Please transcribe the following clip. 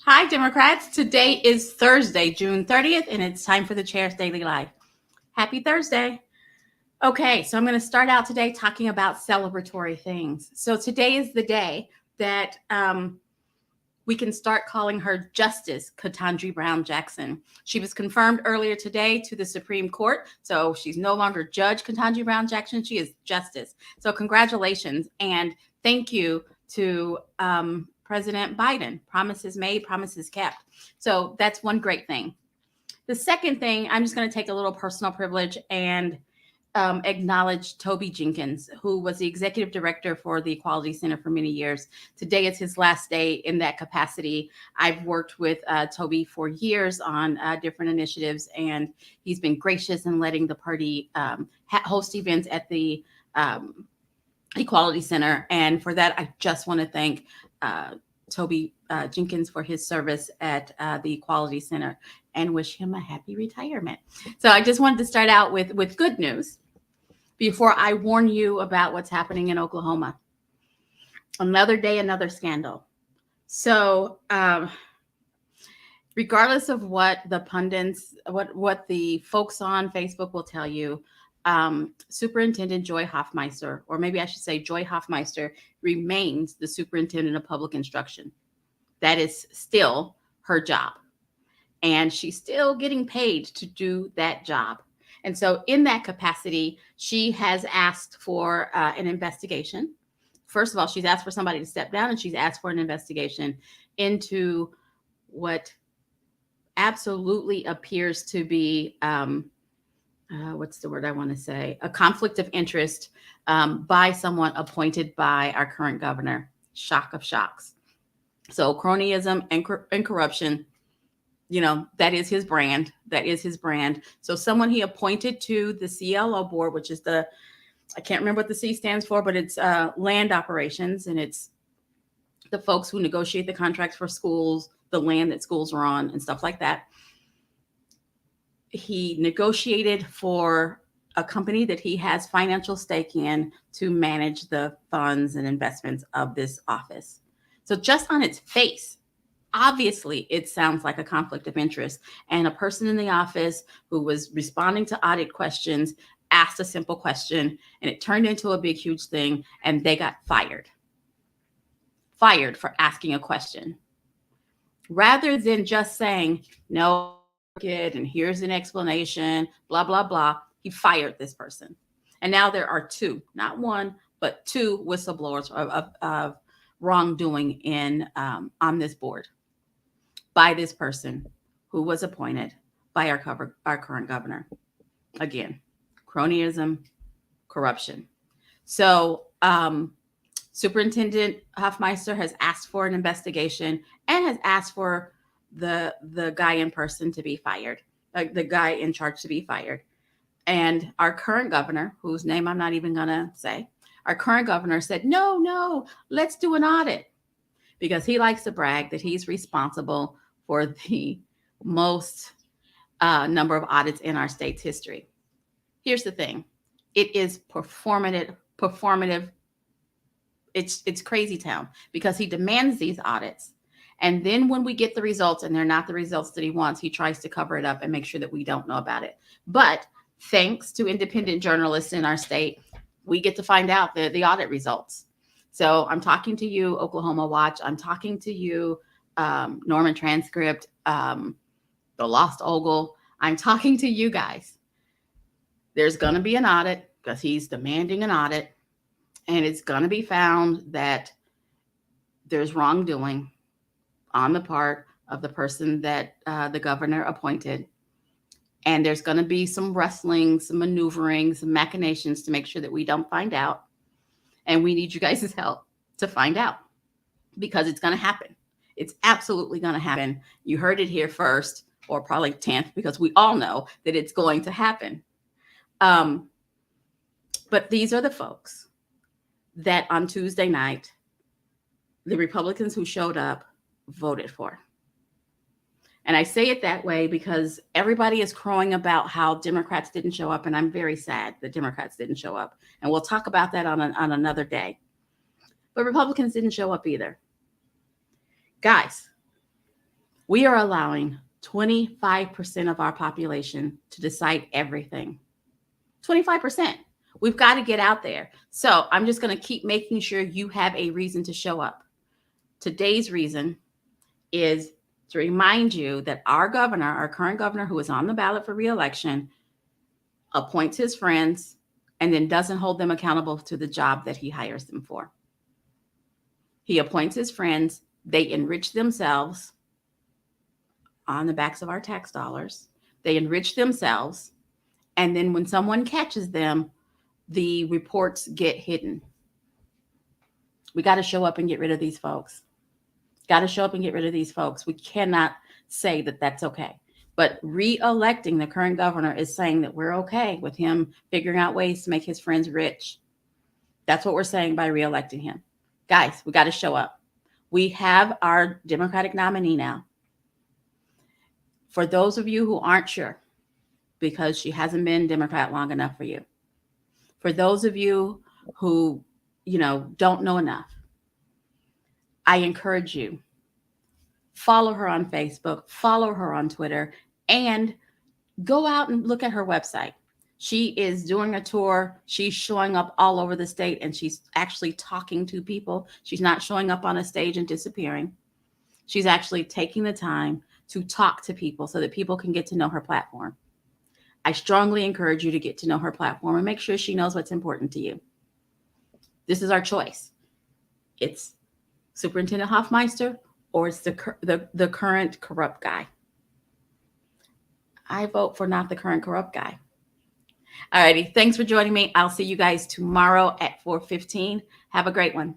Hi, Democrats. Today is Thursday, June 30th, and it's time for the Chair's Daily Life. Happy Thursday. Okay, so I'm going to start out today talking about celebratory things. So today is the day that we can start calling her Justice Ketanji Brown Jackson. She was confirmed earlier today to the Supreme Court, so she's no longer Judge Ketanji Brown Jackson. She is Justice. So congratulations, and thank you to President Biden. Promises made, promises kept. So that's one great thing. The second thing, I'm just going to take a little personal privilege and acknowledge Toby Jenkins, who was the executive director for the Equality Center for many years. Today is his last day in that capacity. I've worked with Toby for years on different initiatives, and he's been gracious in letting the party host events at the Equality Center. And for that, I just want to thank Toby Jenkins for his service at the Equality Center and wish him a happy retirement. So I just wanted to start out with good news before I warn you about what's happening in Oklahoma. Another day, another scandal. So regardless of what the pundits, what the folks on Facebook will tell you, Superintendent Joy Hoffmeister, or maybe I should say Joy Hoffmeister, remains the superintendent of public instruction. That is still her job. And she's still getting paid to do that job. And so in that capacity, she has asked for an investigation. First of all, she's asked for somebody to step down, and she's asked for an investigation into what absolutely appears to be, what's the word I want to say? A conflict of interest by someone appointed by our current governor. Shock of shocks. So cronyism and corruption, you know, that is his brand. That is his brand. So someone he appointed to the CLO board, which is I can't remember what the C stands for, but it's land operations. And it's the folks who negotiate the contracts for schools, the land that schools are on and stuff like that. He negotiated for a company that he has financial stake in to manage the funds and investments of this office. So just on its face, obviously, it sounds like a conflict of interest. And a person in the office who was responding to audit questions asked a simple question, and it turned into a big, huge thing, and they got fired. Fired for asking a question. Rather than just saying, no, kid, and here's an explanation, blah, blah, blah, he fired this person. And now there are two, not one, but two whistleblowers of wrongdoing on this board by this person who was appointed by our current governor. Again, cronyism, corruption. So Superintendent Hoffmeister has asked for an investigation and has asked for the guy in person to be fired, the guy in charge to be fired. And our current governor, whose name I'm not even going to say, our current governor said, no, let's do an audit, because he likes to brag that he's responsible for the most number of audits in our state's history. Here's the thing. It is performative. It's crazy town, because he demands these audits. And then when we get the results and they're not the results that he wants, he tries to cover it up and make sure that we don't know about it. But thanks to independent journalists in our state, we get to find out the audit results. So I'm talking to you, Oklahoma Watch. I'm talking to you, Norman Transcript, the Lost Ogle. I'm talking to you guys. There's going to be an audit, because he's demanding an audit, and it's going to be found that there's wrongdoing on the part of the person that the governor appointed. And there's going to be some wrestling, some maneuvering, some machinations to make sure that we don't find out. And we need you guys' help to find out, because it's going to happen. It's absolutely going to happen. You heard it here first, or probably 10th, because we all know that it's going to happen. But these are the folks that on Tuesday night, the Republicans who showed up voted for. And I say it that way because everybody is crowing about how Democrats didn't show up, and I'm very sad that Democrats didn't show up. And we'll talk about that on another day. But Republicans didn't show up either. Guys, We are allowing 25% of our population to decide everything. 25%. We've got to get out there. So I'm just going to keep making sure you have a reason to show up. Today's reason is to remind you that our governor, our current governor who is on the ballot for reelection, appoints his friends and then doesn't hold them accountable to the job that he hires them for. He appoints his friends, they enrich themselves on the backs of our tax dollars. They enrich themselves, and then when someone catches them, the reports get hidden. We got to show up and get rid of these folks. Got to show up and get rid of these folks. We cannot say that that's okay. But re-electing the current governor is saying that we're okay with him figuring out ways to make his friends rich. That's what we're saying by re-electing him. Guys, we got to show up. We have our Democratic nominee now. For those of you who aren't sure, because she hasn't been Democrat long enough for you. For those of you who, don't know enough, I encourage you, follow her on Facebook, follow her on Twitter, and go out and look at her website. She is doing a tour. She's showing up all over the state, and she's actually talking to people. She's not showing up on a stage and disappearing. She's actually taking the time to talk to people so that people can get to know her platform. I strongly encourage you to get to know her platform and make sure she knows what's important to you. This is our choice. It's Superintendent Hoffmeister, or it's the current corrupt guy. I vote for not the current corrupt guy. All righty. Thanks for joining me. I'll see you guys tomorrow at 4:15. Have a great one.